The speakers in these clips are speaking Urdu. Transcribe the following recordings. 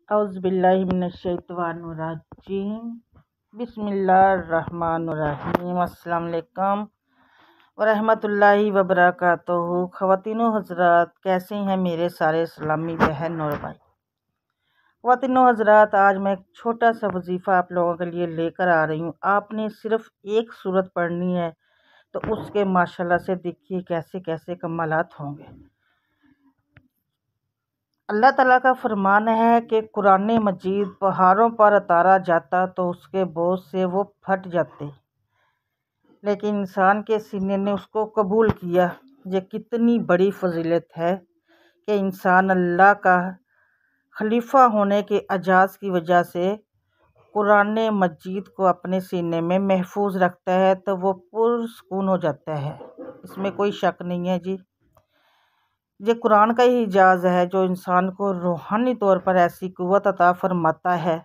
اعوذ باللہ من الشیطان الرجیم بسم اللہ الرحمن الرحیم۔ السلام علیکم ورحمۃ اللہ وبرکاتہ۔ خواتین و حضرات، کیسے ہیں میرے سارے اسلامی بہن اور بھائی؟ خواتین و حضرات، آج میں ایک چھوٹا سا وظیفہ آپ لوگوں کے لیے لے کر آ رہی ہوں۔ آپ نے صرف ایک سورت پڑھنی ہے تو اس کے ماشاءاللہ سے دیکھیے کیسے کیسے کمالات ہوں گے۔ اللہ تعالیٰ کا فرمان ہے کہ قرآن مجید پہاڑوں پر اتارا جاتا تو اس کے بوجھ سے وہ پھٹ جاتے، لیکن انسان کے سینے نے اس کو قبول کیا۔ یہ کتنی بڑی فضیلت ہے کہ انسان اللہ کا خلیفہ ہونے کے اعزاز کی وجہ سے قرآن مجید کو اپنے سینے میں محفوظ رکھتا ہے تو وہ پرسکون ہو جاتا ہے۔ اس میں کوئی شک نہیں ہے جی۔ یہ قرآن کا ہی اعجاز ہے جو انسان کو روحانی طور پر ایسی قوت عطا فرماتا ہے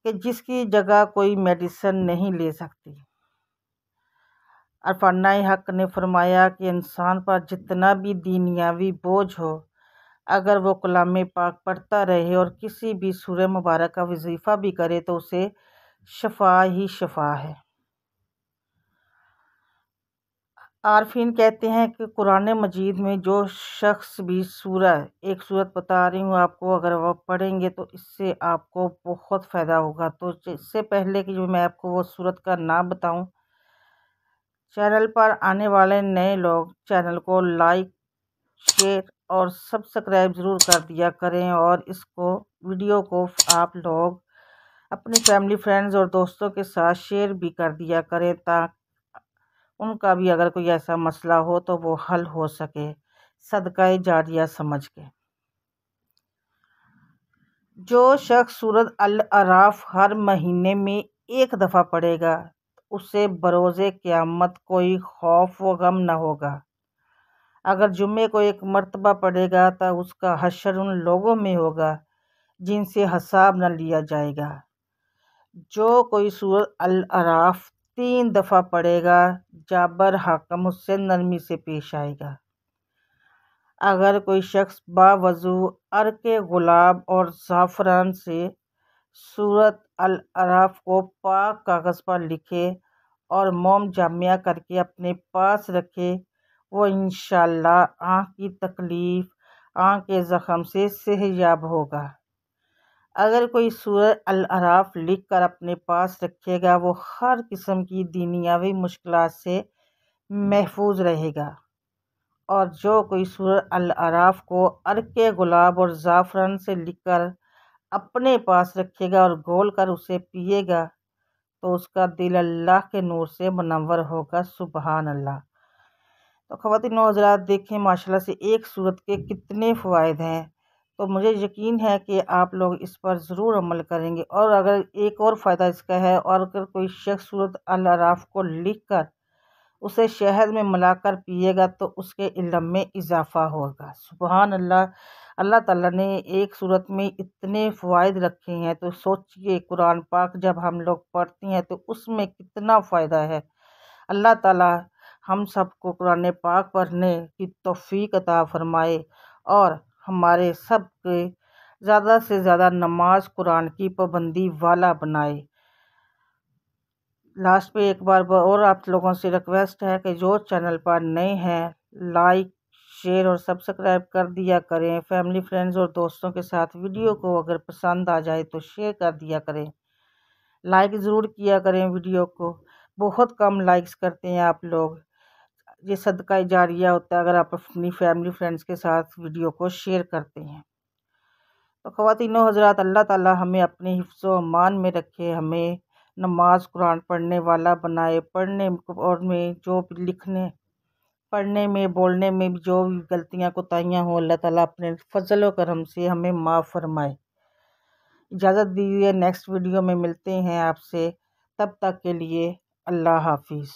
کہ جس کی جگہ کوئی میڈیسن نہیں لے سکتی۔ عرفانہ حق نے فرمایا کہ انسان پر جتنا بھی دنیاوی بوجھ ہو، اگر وہ کلام پاک پڑھتا رہے اور کسی بھی سورہ مبارک کا وظیفہ بھی کرے تو اسے شفا ہی شفا ہے۔ عارفین کہتے ہیں کہ قرآن مجید میں جو شخص بھی ایک سورت بتا رہی ہوں آپ کو، اگر وہ پڑھیں گے تو اس سے آپ کو بہت فائدہ ہوگا۔ تو اس سے پہلے کہ جو میں آپ کو وہ سورت کا نام بتاؤں، چینل پر آنے والے نئے لوگ چینل کو لائک، شیئر اور سبسکرائب ضرور کر دیا کریں، اور ویڈیو کو آپ لوگ اپنی فیملی فرینڈز اور دوستوں کے ساتھ شیئر بھی کر دیا کریں تاکہ ان کا بھی اگر کوئی ایسا مسئلہ ہو تو وہ حل ہو سکے، صدقہ جاریہ سمجھ کے۔ جو شخص سورۃ الاعراف ہر مہینے میں ایک دفعہ پڑھے گا اسے بروز قیامت کوئی خوف و غم نہ ہوگا۔ اگر جمعے کو ایک مرتبہ پڑھے گا تو اس کا حشر ان لوگوں میں ہوگا جن سے حساب نہ لیا جائے گا۔ جو کوئی سورۃ الاعراف 3 دفعہ پڑھے گا جابر حاکم اس سے نرمی سے پیش آئے گا۔ اگر کوئی شخص باوضو عرق گلاب اور زعفران سے سورۃ الاعراف کو پاک کاغذ پر لکھے اور موم جامع کر کے اپنے پاس رکھے، وہ انشاءاللہ آنکھ کی تکلیف، آنکھ کے زخم سے صحت یاب ہوگا۔ اگر کوئی سورۃ الاعراف لکھ کر اپنے پاس رکھے گا وہ ہر قسم کی دنیاوی مشکلات سے محفوظ رہے گا۔ اور جو کوئی سورۃ الاعراف کو عرق گلاب اور زعفران سے لکھ کر اپنے پاس رکھے گا اور گھول کر اسے پیے گا تو اس کا دل اللہ کے نور سے منور ہوگا۔ سبحان اللہ۔ تو خواتین و حضرات، دیکھیں ماشاءاللہ سے ایک سورت کے کتنے فوائد ہیں، تو مجھے یقین ہے کہ آپ لوگ اس پر ضرور عمل کریں گے۔ اور اگر ایک اور فائدہ اس کا ہے، اور اگر کوئی شخص سورۃ الاعراف کو لکھ کر اسے شہد میں ملا کر پیے گا تو اس کے علم میں اضافہ ہوگا۔ سبحان اللہ۔ اللہ تعالیٰ نے ایک سورت میں اتنے فوائد رکھے ہیں، تو سوچئے قرآن پاک جب ہم لوگ پڑھتے ہیں تو اس میں کتنا فائدہ ہے۔ اللہ تعالیٰ ہم سب کو قرآن پاک پڑھنے کی توفیق عطا فرمائے اور ہمارے سب کے زیادہ سے زیادہ نماز قرآن کی پابندی والا بنائے۔ لاسٹ پہ ایک بار اور آپ لوگوں سے ریکویسٹ ہے کہ جو چینل پر نئے ہیں لائک، شیئر اور سبسکرائب کر دیا کریں۔ فیملی فرینڈز اور دوستوں کے ساتھ ویڈیو کو اگر پسند آ جائے تو شیئر کر دیا کریں، لائک ضرور کیا کریں۔ ویڈیو کو بہت کم لائکس کرتے ہیں آپ لوگ، یہ صدقہ جاریہ ہوتا ہے اگر آپ اپنی فیملی فرینڈز کے ساتھ ویڈیو کو شیئر کرتے ہیں۔ تو خواتین و حضرات، اللہ تعالیٰ ہمیں اپنے حفظ و امان میں رکھے، ہمیں نماز قرآن پڑھنے والا بنائے۔ پڑھنے اور میں جو بھی لکھنے، پڑھنے میں، بولنے میں جو بھی غلطیاں کوتاہیاں ہوں، اللہ تعالیٰ اپنے فضل و کرم سے ہمیں معاف فرمائے۔ اجازت دیجیے، نیکسٹ ویڈیو میں ملتے ہیں آپ سے، تب تک کے لیے اللہ حافظ۔